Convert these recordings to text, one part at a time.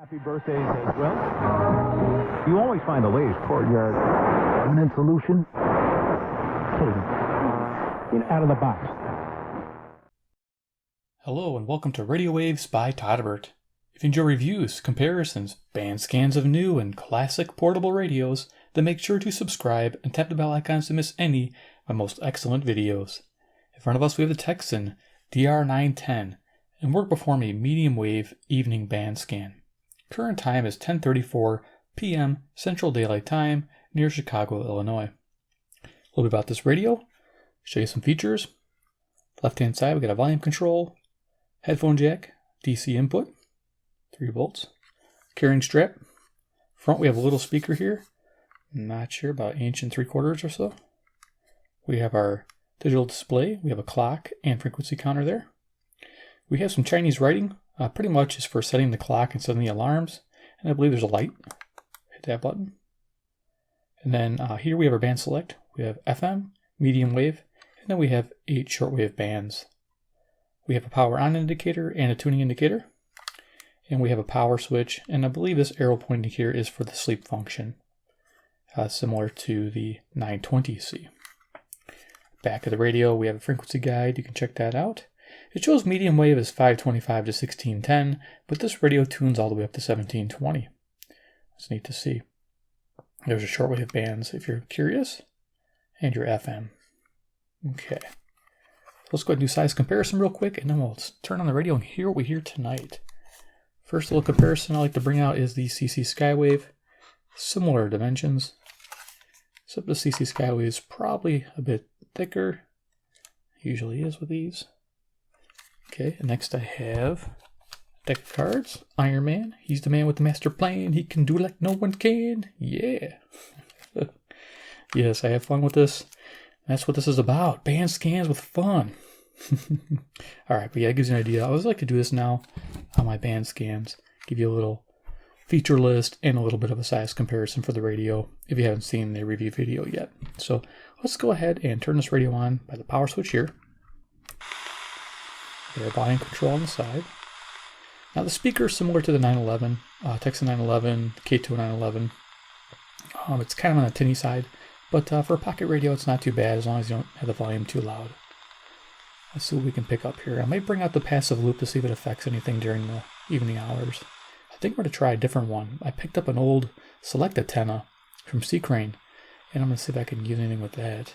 Happy birthdays as well. You always find the latest courtyard eminent solution. Out of the box. Hello and welcome to Radio Waves by Todderbert. If you enjoy reviews, comparisons, band scans of new and classic portable radios, then make sure to subscribe and tap the bell icons to miss any of my most excellent videos. In front of us we have the Tecsun DR-910, and we're performing a medium wave evening band scan. Current time is 10:34 p.m. Central Daylight Time near Chicago, Illinois. A little bit about this radio. Show you some features. Left hand side we got a volume control, headphone jack, DC input, 3 volts, carrying strap. Front we have a little speaker here. Not sure, about 1.75 inches or so. We have our digital display. We have a clock and frequency counter there. We have some Chinese writing. Pretty much is for setting the clock and setting the alarms. And I believe there's a light. Hit that button. And then here we have our band select. We have FM, medium wave, and then we have 8 shortwave bands. We have a power on indicator and a tuning indicator. And we have a power switch. And I believe this arrow pointing here is for the sleep function. Similar to the 920C. Back of the radio, we have a frequency guide. You can check that out. It shows medium wave as 525 to 1610, but this radio tunes all the way up to 1720. That's neat to see. There's your shortwave bands if you're curious, and your FM. Okay. Let's go ahead and do size comparison real quick, and then we'll turn on the radio and hear what we hear tonight. First little comparison I like to bring out is the CC Skywave. Similar dimensions, except the CC Skywave is probably a bit thicker. Usually is with these. Okay, and next I have deck of cards. Iron Man. He's the man with the master plan. He can do like no one can. Yeah. Yes, I have fun with this. That's what this is about. Band scans with fun. Alright, but yeah, it gives you an idea. I always like to do this now on my band scans. Give you a little feature list and a little bit of a size comparison for the radio if you haven't seen the review video yet. So let's go ahead and turn this radio on by the power switch here. Our volume control on the side. Now the speaker is similar to the 911, Tecsun 911, K2 911. It's kind of on the tinny side, but for a pocket radio it's not too bad as long as you don't have the volume too loud. Let's see what we can pick up here. I might bring out the passive loop to see if it affects anything during the evening hours. I think we're going to try a different one. I picked up an old Select-a-tenna from C-Crane, and I'm going to see if I can use anything with that.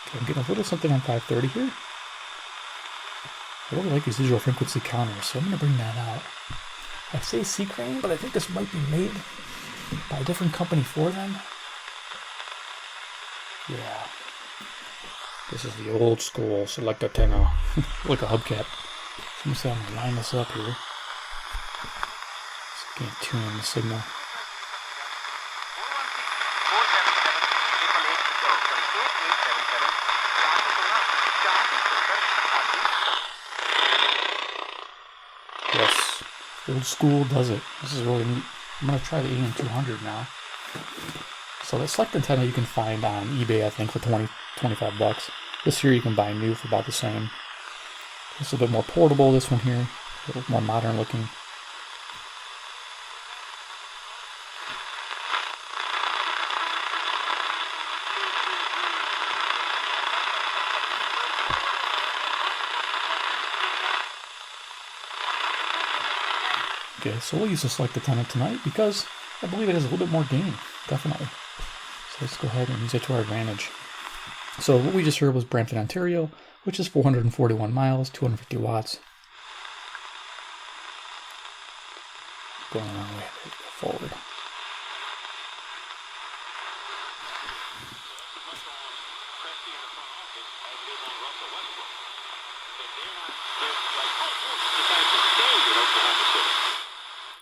Okay, I'm getting a little something on 530 here. I really like these digital frequency counters, so I'm going to bring that out. I say C-Crane, but I think this might be made by a different company for them. Yeah. This is the old school Select-a-tenna, like a hubcap. I'm going to line this up here. So I can't tune in the signal. Yes, old school does it. This is really neat. I'm going to try the AM200 now. So the Select-a-tenna you can find on eBay, I think, for 25 bucks. This here you can buy new for about the same. It's a bit more portable, this one here. A little more modern looking. Okay, so we'll use the Select-a-tenna tonight because I believe it has a little bit more gain, definitely. So let's go ahead and use it to our advantage. So what we just heard was Brampton, Ontario, which is 441 miles, 250 watts. Going a long way forward.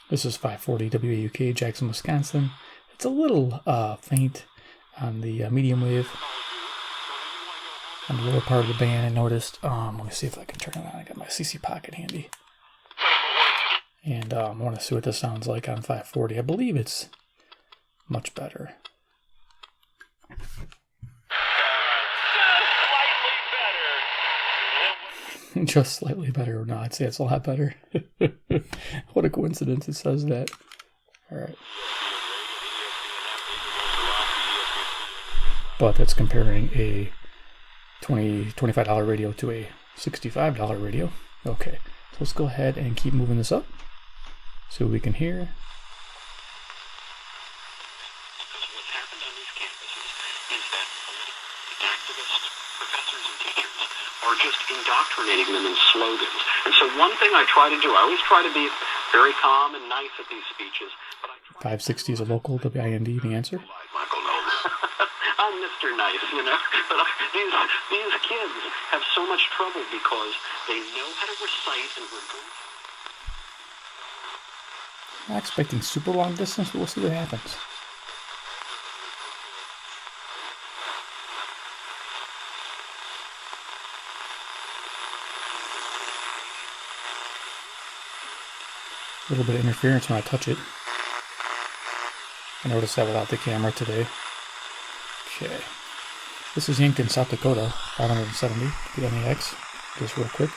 This is 540 WAUK, Jackson, Wisconsin. It's a little faint on the medium wave. On the lower part of the band, I noticed. Let me see if I can turn it on. I got my CC Pocket handy. And I want to see what this sounds like on 540. I believe it's much better. Just slightly better. No, I'd say it's a lot better. What a coincidence it says that. Alright. But that's comparing a $25 radio to a $65 radio. Okay, so let's go ahead and keep moving this up. See what we can hear. What's happened on these campuses is that activists, professors, and teachers are just indoctrinating them in slogans. And so one thing I try to do, I always try to be very calm and nice at these speeches. But I 560 is a local WIND, the answer. Michael knows. I'm Mr. Nice, you know. But these kids have so much trouble because they know how to recite and regurgitate. Not expecting super long distance, but we'll see what happens. A little bit of interference when I touch it. I noticed that without the camera today. Okay. This is Yankton, South Dakota, 570, the NAX, just real quick.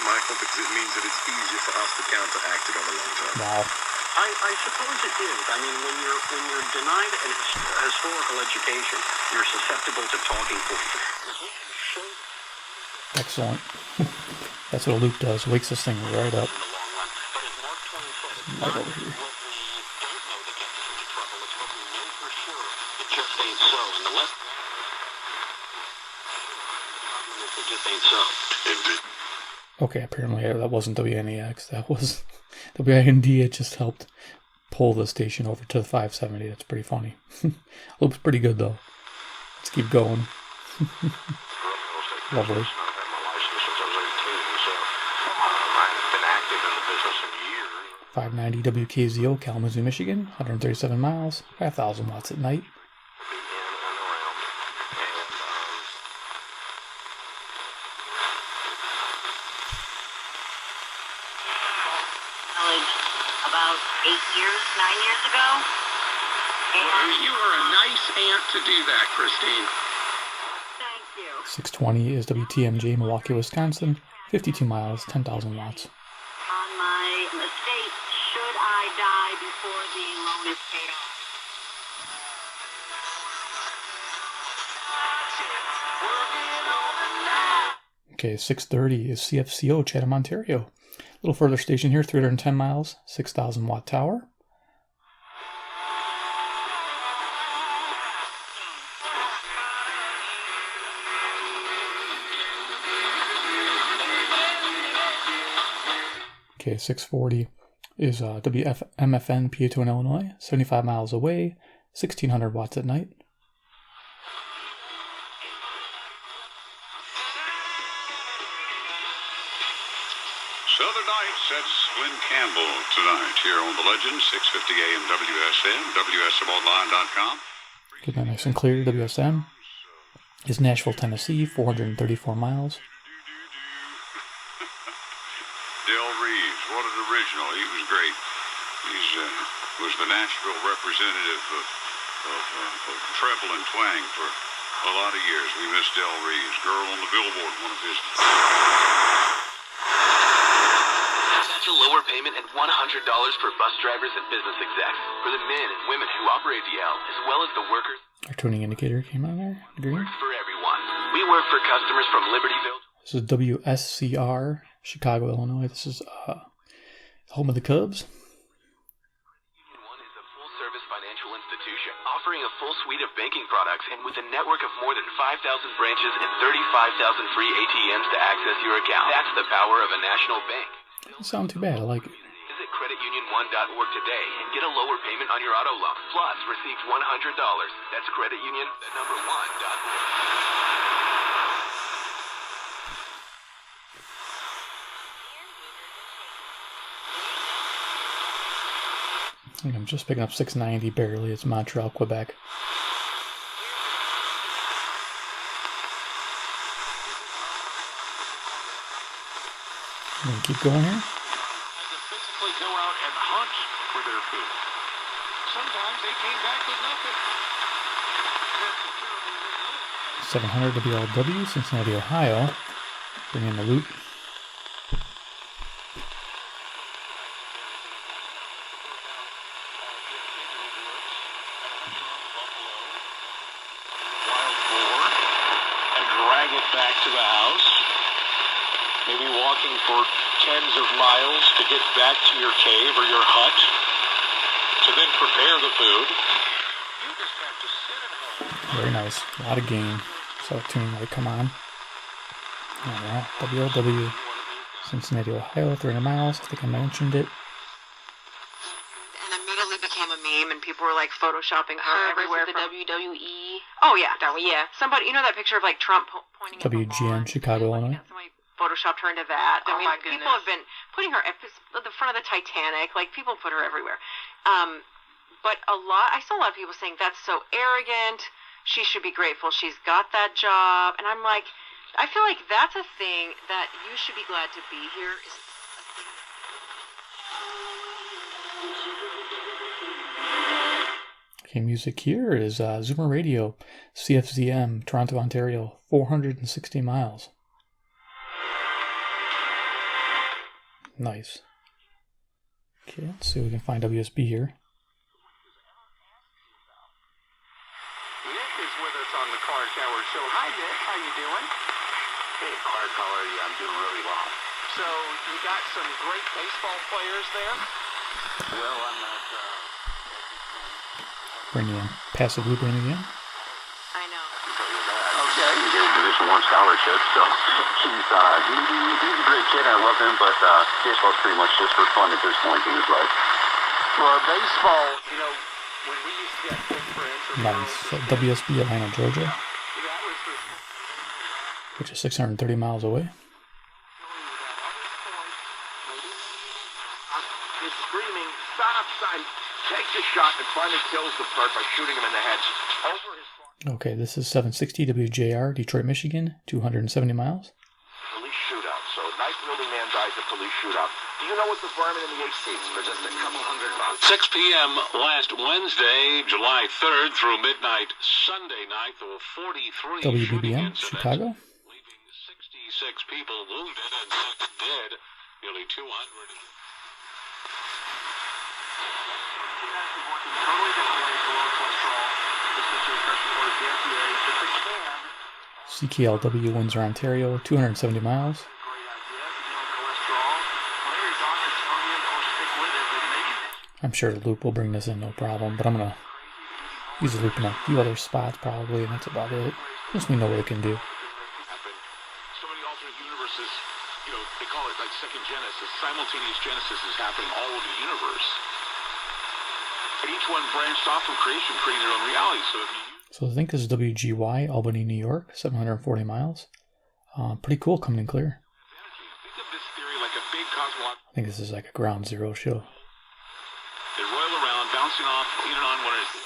Michael, because it means that it's easier for us to counteract it on the long term. Wow. I suppose it is. I mean, when you're denied a historical education, you're susceptible to talking points. Excellent. That's what a loop does. Wakes this thing right up. Right over here. Okay, apparently that wasn't WNEX. That was WIND. It just helped pull the station over to the 570. That's pretty funny. Loops pretty good though. Let's keep going. Lovely. 590 WKZO, Kalamazoo, Michigan, 137 miles, 5,000 watts at night. About 9 years ago. Well, you are a nice aunt to do that, Christine. Thank you. 620 is WTMJ, Milwaukee, Wisconsin, 52 miles, 10,000 watts. On my estate, should I die before the loan is paid off? Okay, 630 is CFCO, Chatham, Ontario. A little further station here, 310 miles, 6,000 watt tower. Okay, 640 is WMFN, Peatone, Illinois, 75 miles away, 1,600 watts at night. Southern Nights, that's Glenn Campbell tonight here on The Legend, 650 AM WSM, WSMonline.com. Get that nice and clear. WSM is Nashville, Tennessee, 434 miles. Del Reeves, what an original. He was great. He was the Nashville representative of treble and twang for a lot of years. We miss Del Reeves. Girl on the Billboard, one of his. That's a lower payment and $100 for bus drivers and business execs, for the men and women who operate the L, as well as the workers. Our tuning indicator came on there. Green. For everyone. We work for customers from Libertyville. This is WSCR, Chicago, Illinois. This is home of the Cubs. One is a full-service financial institution offering a full suite of banking products and with a network of more than 5,000 branches and 35,000 free ATMs to access your account. That's the power of a national bank. Doesn't sound too bad. I like it. Visit creditunion1.org today and get a lower payment on your auto loan. Plus, receive $100. That's creditunion1.org. I'm just picking up 690 barely. It's Montreal, Quebec. I'm gonna keep going here. Had to physically go out and hunt for their food. Sometimes they came back with nothing. 700 WLW, Cincinnati, Ohio. Bring in the loop. Back to the house, maybe walking for tens of miles to get back to your cave or your hut, to then prepare the food. You just have to sit at home. Very nice. A lot of gain. So tuning light come on. Alright, WLW, Cincinnati, Ohio, 300 miles. I think I mentioned it. And immediately became a meme, and people were like photoshopping her everywhere. The WWE. Oh yeah, somebody, you know that picture of like Trump pointing at the WGN, lawn? Chicago, Illinois. Somebody photoshopped her into that. Oh, I mean, my people goodness. have been putting her at the front of the Titanic. Like, people put her everywhere. But I saw a lot of people saying that's so arrogant. She should be grateful she's got that job. And I'm like, I feel like that's a thing that you should be glad to be here. Okay, music here is Zoomer Radio, CFZM, Toronto, Ontario, 460 miles. Nice. Okay, let's see if we can find WSB here. Nick is with us on the Car Tower show. Hi, Nick. How you doing? Hey, Car Tower. Yeah, I'm doing really well. So, you got some great baseball players there? Well, I'm not... Bring in passive loop in again. I know. Okay, he's getting Division I scholarship, so he's a great kid. I love him, but baseball's pretty much just for fun at this point in his life. For baseball, you know, when we used to get big friends... Nice. So WSB, Atlanta, Georgia, That was the... which is 630 miles away. He's screaming, stop sign, takes a shot and finally kills the perp by shooting him in the head. Over his... Okay, this is 760 WJR, Detroit, Michigan, 270 miles. Police shootout. So a nice building man dies at police shootout. Do you know what the fireman in the HC is for just a couple $100? 6 p.m. last Wednesday, July 3rd through midnight Sunday night, there were 43 shooting WBBM, incidents, Chicago. leaving 66 people wounded and 6 dead, nearly 200. CKLW, Windsor, Ontario, 270 miles. I'm sure the loop will bring this in no problem, but I'm going to use the loop in a few other spots probably, and that's about it. Just we know what it can do. So many alternate universes, you know, they call it like second genesis. Simultaneous genesis is happening all over the universe. And each one branched off from creation, creating their own reality. So if you So I think this is WGY, Albany, New York, 740 miles. Pretty cool, coming in clear. think of this theory like a big cosmological... I think this is like a ground zero show. They roil around, bouncing off, in and on one another.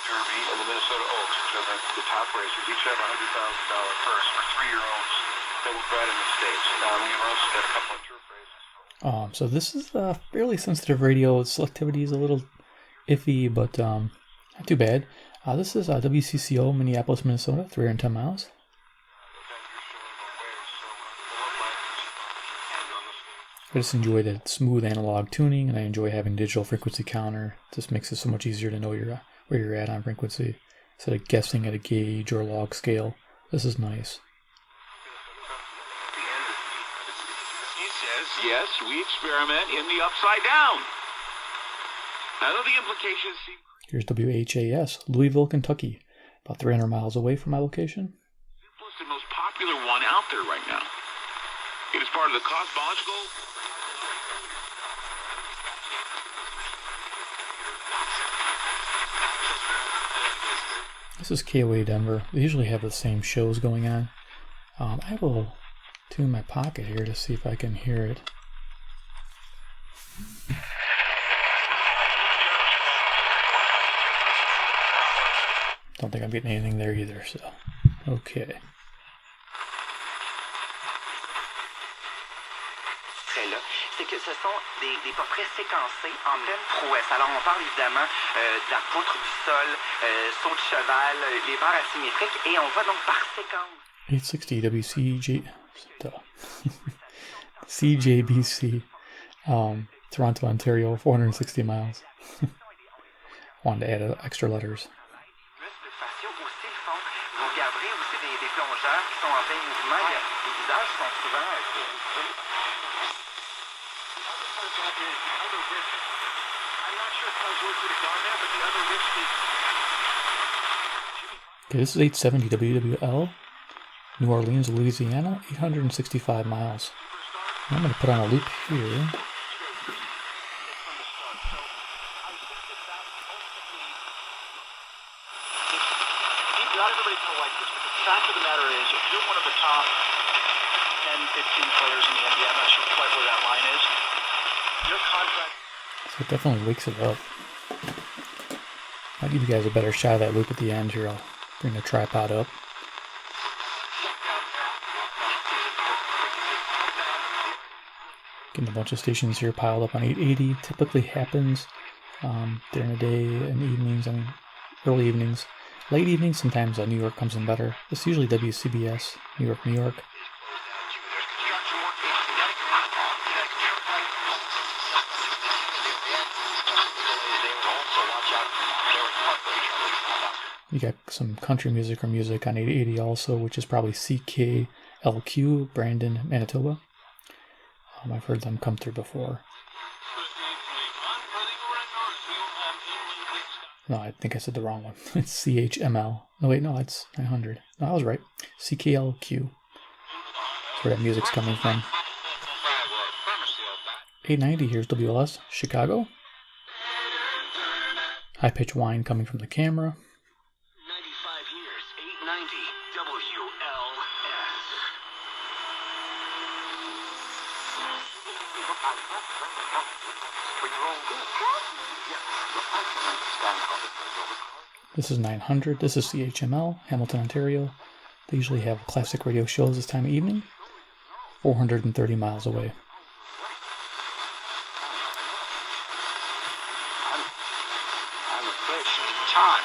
Derby and the Minnesota Oaks, which are the top racers, each have a $100,000 purse for 3-year-olds that will bred in the States. We've also got a couple of turf races. So this is fairly sensitive radio. Selectivity is a little iffy, but not too bad. This is WCCO, Minneapolis, Minnesota, 310 miles. I just enjoy the smooth analog tuning, and I enjoy having digital frequency counter. It just makes it so much easier to know where you're at on frequency instead of guessing at a gauge or a log scale. This is nice. He says, yes, we experiment in the upside down. None of the implications seem... Here's WHAS, Louisville, Kentucky, about 300 miles away from my location. Simplest and most popular one out there right now. It is part of the cosmological... This is KOA Denver. They usually have the same shows going on. I will tune my pocket here to see if I can hear it. Don't think I'm getting anything there either, so okay. C'est que ça sont des portraits séquencés en pleine prouesse. Alors, on parle évidemment de la poutre du sol, saut de cheval, les barres asymétriques, et on va donc par séquence. 860 WCJ, CJBC, Toronto, Ontario, 460 miles. Wanted to add extra letters. Faciaux aussi le font. Vous regarderez aussi des plongeurs qui sont en plein mouvement. Les visages sont souvent Okay, this is 870 WWL, New Orleans, Louisiana, 865 miles. I'm going to put on a loop here. Not everybody's going to like this, but the fact of the matter is, if you're one of the top 10, 15 players in the NBA, I'm not sure quite where that line is, your contract... So it definitely wakes it up. I'll give you guys a better shot of that loop at the end here. I'll bring the tripod up. Getting a bunch of stations here piled up on 880. Typically happens during the day and evenings, early evenings. Late evenings, sometimes New York comes in better. It's usually WCBS, New York, New York. You got some country music or music on 880 also, which is probably CKLQ, Brandon, Manitoba. I've heard them come through before. No, I think I said the wrong one. It's CHML. No, wait, no, it's 900. No, I was right. CKLQ. That's where that music's coming from. 890, here's WLS, Chicago. High-pitched whine coming from the camera. 95 years, 890 WLS. This is 900. This is CHML, Hamilton, Ontario. They usually have classic radio shows this time of evening. 430 miles away. Time.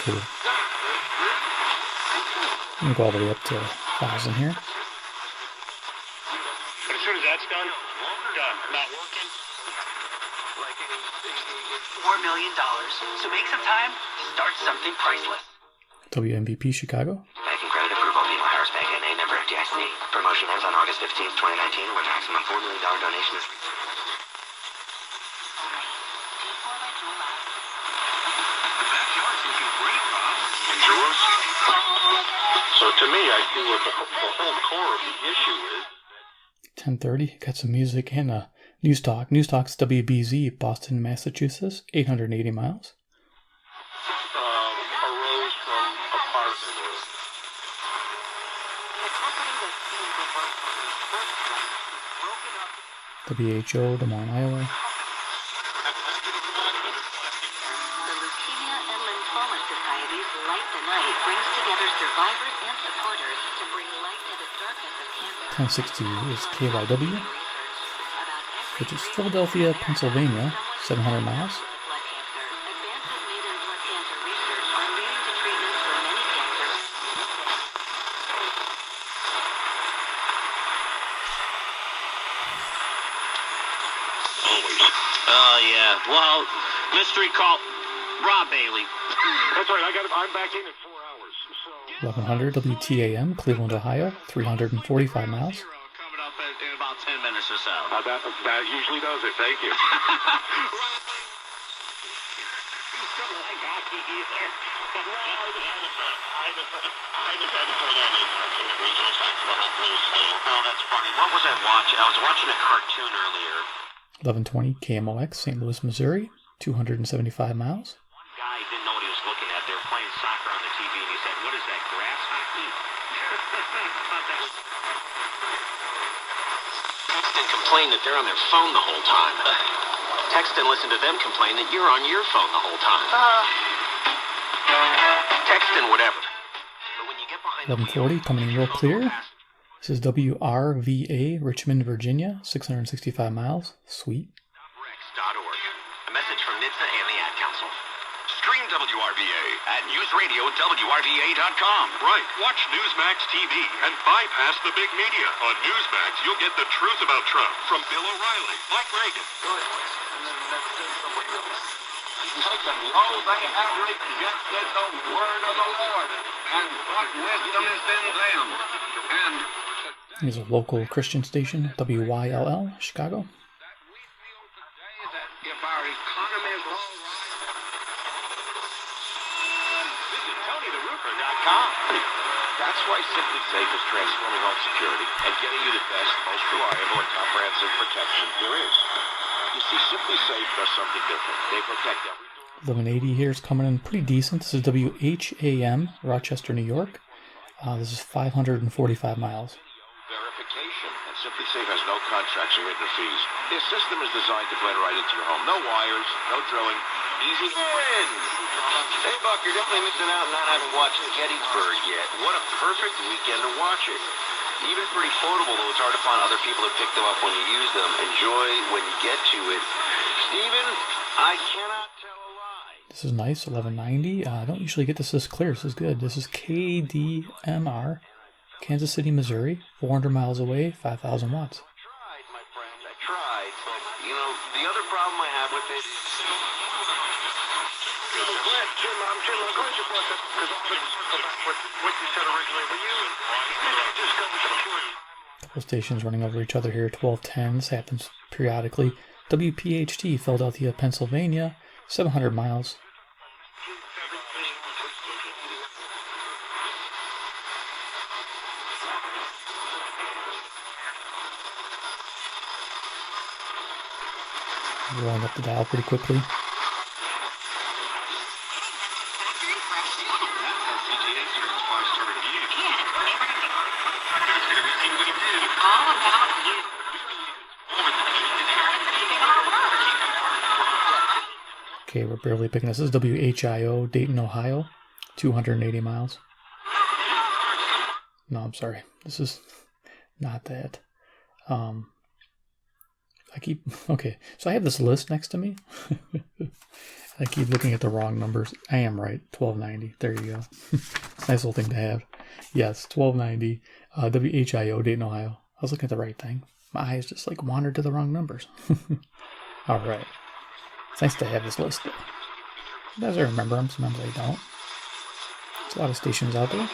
Cool. I'm going to go all the way up to 1,000 here. But as soon as that's done, not working. Like $4 million. So make some time to start something priceless. WMVP Chicago. Banking credit approval, BMO Harris Bank, NA member FDIC. Promotion ends on August 15th, 2019, when maximum $4 million donation is received. The backyard's looking great, Rob. And yours? So to me, I see what the whole core of the issue is. 1030. Got some music and News Talk. News Talk's WBZ, Boston, Massachusetts, 880 miles. Arose from a part of the world. WHO, Des Moines, Iowa. The Leukemia and Lymphoma Society's Light the Night brings together survivors and supporters to bring light to the darkness of cancer. 1060 is KYW, which is Philadelphia, Pennsylvania, 700 miles. Blood cancer. Advances made in blood cancer research are leading to treatments for many cancers. Always. Oh, yeah. Well, mystery call. Rob Bailey. That's right, I'm back in 4 hours. So 1100 WTAM, Cleveland, Ohio, 345 miles. Coming up in about 10 minutes or so. that usually does it. Thank you. Oh, that's funny. What was I watching? I was watching a cartoon earlier. 1120 KMOX, St. Louis, Missouri, 275 miles. One guy didn't know what he was looking at. They were playing soccer on the TV, and he said, "What is that, grass hockey?" And complain that they're on their phone the whole time. Text and listen to them complain that you're on your phone the whole time. Text and whatever. But when you get behind 1140, coming in real clear. This is WRVA, Richmond, Virginia, 665 miles. Sweet. Rex.org. A message from NHTSA and the Ad Council. Stream WRVA at newsradiowrva.com. Right. Watch Newsmax TV and bypass the big media. On Newsmax, you'll get the truth about Trump from Bill O'Reilly, Mike Reagan. Oh, they have rejected the word of the Lord, and what wisdom is in them. And here's a local Christian station, WYLL, Chicago. if our economy is all TonyTheRoofer.com. That's why Simply Safe is transforming home security and getting you the best, most reliable, and comprehensive protection there is. You see, Simply Safe does something different. They protect every door. 1180 here is coming in pretty decent. This is WHAM, Rochester, New York. This is 545 miles. Verification, and Simply Safe has no contracts or written fees. Their system is designed to blend right into your home. No wires, no drilling, easy in. Hey, Buck, you're definitely missing out not having watched Gettysburg yet. What a perfect weekend to watch it. Even pretty quotable, though it's hard to find other people that pick them up when you use them. Enjoy when you get to it. Steven, I cannot tell a lie. This is nice, 1190. I don't usually get this clear. This is good. This is KDMR, Kansas City, Missouri, 400 miles away, 5,000 watts. I tried, my friend, I tried, but, you know, the other problem I have with it... Jim, I'm glad you brought that, because I'm going to circle back with what you said originally. Will you just go with the Couple stations running over each other here. 1210. This happens periodically. WPHT, Philadelphia, Pennsylvania, 700 miles. Rolling up the dial pretty quickly. Okay, we're barely picking this. This is WHIO, Dayton, Ohio, 280 miles. No, I'm sorry. This is not that. Okay, so I have this list next to me. I keep looking at the wrong numbers. I am right, 1290. There you go. Nice little thing to have. Yes, 1290, WHIO, Dayton, Ohio. I was looking at the right thing. My eyes just like wandered to the wrong numbers. All right. It's nice to have this list. Sometimes I remember them, sometimes I don't. There's a lot of stations out there.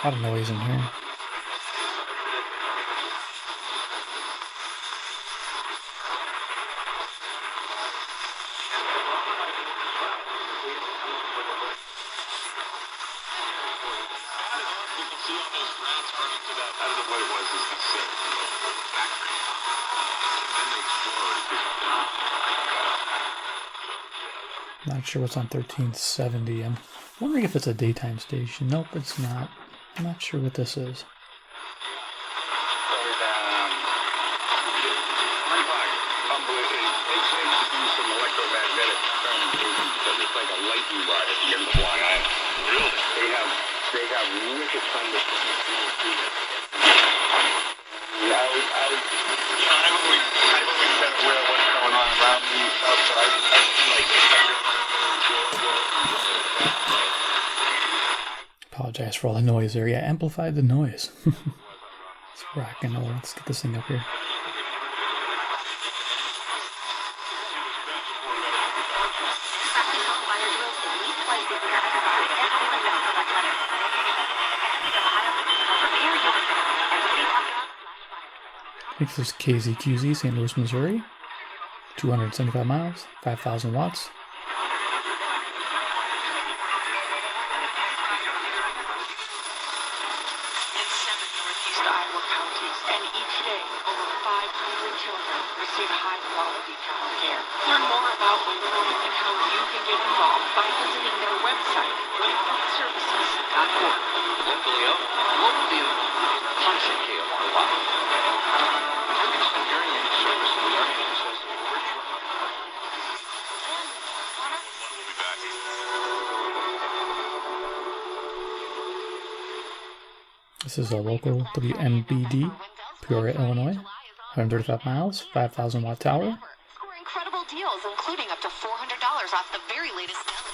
A lot of noise in here. Not sure what's on 1370. I'm wondering if it's a daytime station. Nope, it's not. I'm not sure what this is. Apologize for all the noise there. Yeah, amplified the noise. It's rock and roll. Let's get this thing up here. I think this is KZQZ, St. Louis, Missouri. 275 miles, 5,000 watts. children receive high-quality child care. Learn more about Loretta and how you can get involved by visiting their website, LorettaServices.org. Locally owned, locally involved. Classic KMR Live. Tecsun Hearing Aid Services are accessed virtual. We'll be back. This is a local WMBD, Peoria, Illinois. 135 miles, 5,000 watt tower. Score incredible deals, including up to $400 off the very latest Dell.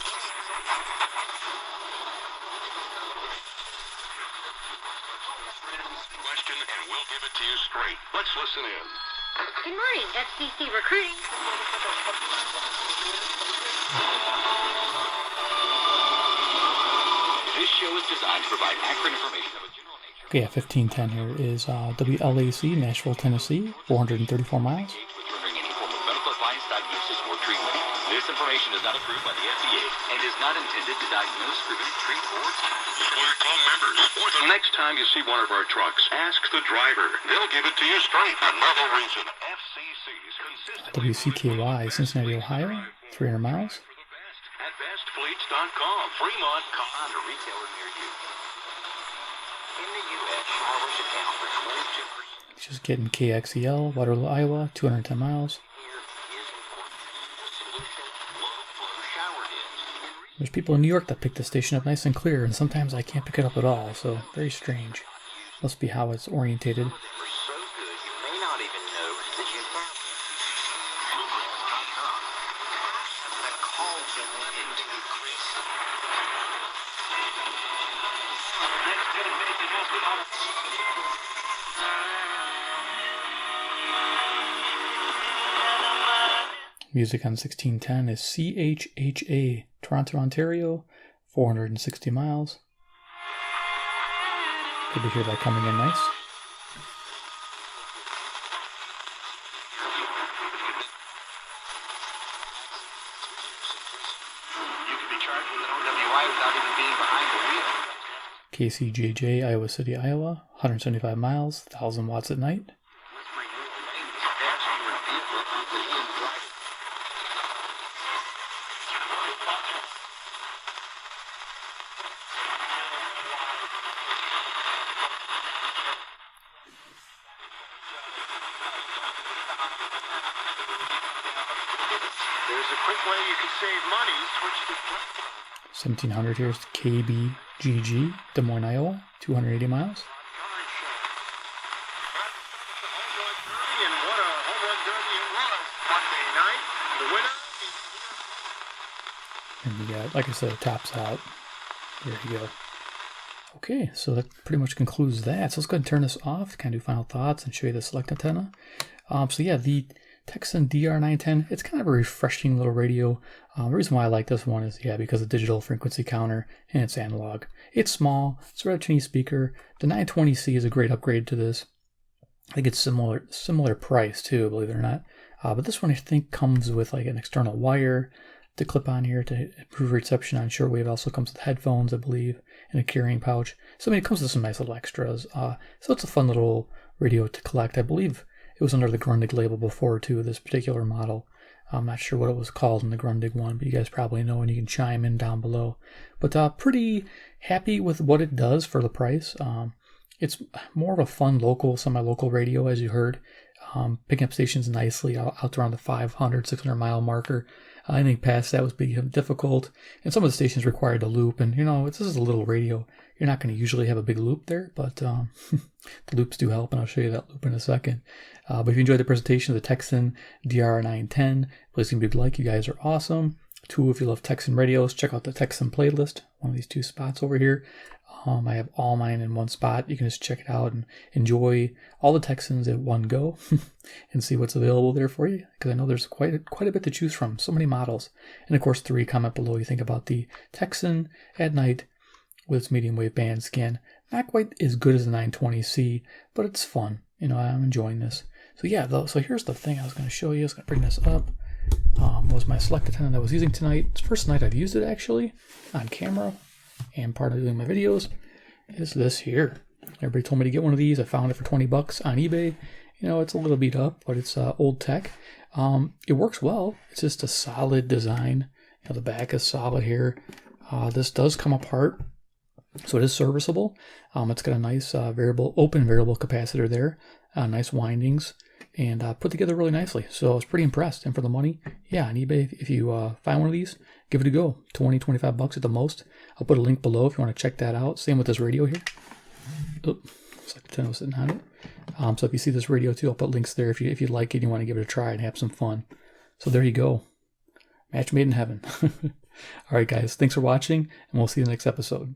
Question, and we'll give it to you straight. Let's listen in. Good morning, FCC Recruiting. This show is designed to provide accurate information of a general nature. Okay, yeah, 1510 here is WLAC, Nashville, Tennessee, 434 miles. Withholding any form of medical advice, diagnosis, or treatment. This information is not approved by the FDA and is not intended to diagnose, prevent, treat, or Employer Club members, or the next time you see one of our trucks, ask the driver. They'll give it to you straight. Another reason FCC's consistently WCKY, Cincinnati, Ohio, 300 miles. at bestfleets.com. Fremont, find a retailer near you. In the U.S., showers account for 22%. Just getting KXEL, Waterloo, Iowa, 210 miles. There's people in New York that pick the station up nice and clear, and sometimes I can't pick it up at all, so very strange. Must be how it's orientated. So good, you may not even know that you found that calls you into Chris. Music on 1610 is CHHA, Toronto, Ontario, 460 miles. Good to hear that coming in nice. you can be charged with an OWI without even being behind the wheel. KCJJ, Iowa City, Iowa, 175 miles, 1,000 watts at night. There's a quick way you can save money. Switch to 1700 here is KBGG, Des Moines, Iowa, 280 miles. And what a home run derby it was Monday night. The winner is And we got, like I said, it tops out. There you go. Okay, so that pretty much concludes that. So let's go ahead and turn this off, kind of do final thoughts and show you the Select-a-tenna. So yeah, the Tecsun DR-910, it's kind of a refreshing little radio. The reason why I like this one is, yeah, because of the digital frequency counter and it's analog. It's small, it's a rather tiny speaker. The 920C is a great upgrade to this. I think it's similar price too, believe it or not. But this one I think comes with like an external wire to clip on here to improve reception on shortwave. It also comes with headphones, I believe, and a carrying pouch. So I mean, it comes with some nice little extras. So it's a fun little radio to collect. I believe it was under the Grundig label before too, this particular model. I'm not sure what it was called in the Grundig one, but you guys probably know and you can chime in down below. But pretty happy with what it does for the price. It's more of a fun local, semi-local radio, as you heard. Picking up stations nicely out around the 500, 600 mile marker. Anything past that was being difficult. And some of the stations required a loop. And, you know, this is a little radio. You're not going to usually have a big loop there, but the loops do help, and I'll show you that loop in a second. But if you enjoyed the presentation of the Tecsun DR-910, please give me a big like. You guys are awesome. 2, if you love Tecsun radios, check out the Tecsun playlist. One of these 2 spots over here. I have all mine in one spot. You can just check it out and enjoy all the Tecsuns at one go and see what's available there for you, because I know there's quite a bit to choose from. So many models. And of course, 3, comment below you think about the Tecsun at night with its medium wave band scan. Not quite as good as the 920C, but it's fun. You know, I'm enjoying this. So yeah, so here's the thing I was going to show you. I was going to bring this up. Was my Select-a-tenna that I was using tonight. It's the first night I've used it actually on camera. And part of doing my videos is this here. Everybody told me to get one of these. I found it for $20 on eBay, You know, it's a little beat up, but it's old tech. It works well. It's just a solid design. You know, the back is solid here. This does come apart, so it is serviceable. It's got a nice open variable capacitor there, nice windings, and put together really nicely. So I was pretty impressed. And for the money, yeah, on eBay, if you find one of these, give it a go. 20-25 bucks at the most. I'll put a link below if you want to check that out. Same with this radio here. Oh, Select-a-tenna was sitting on it. So if you see this radio too, I'll put links there if you like it and you want to give it a try and have some fun. So there you go. Match made in heaven. All right, guys. Thanks for watching, and we'll see you in the next episode.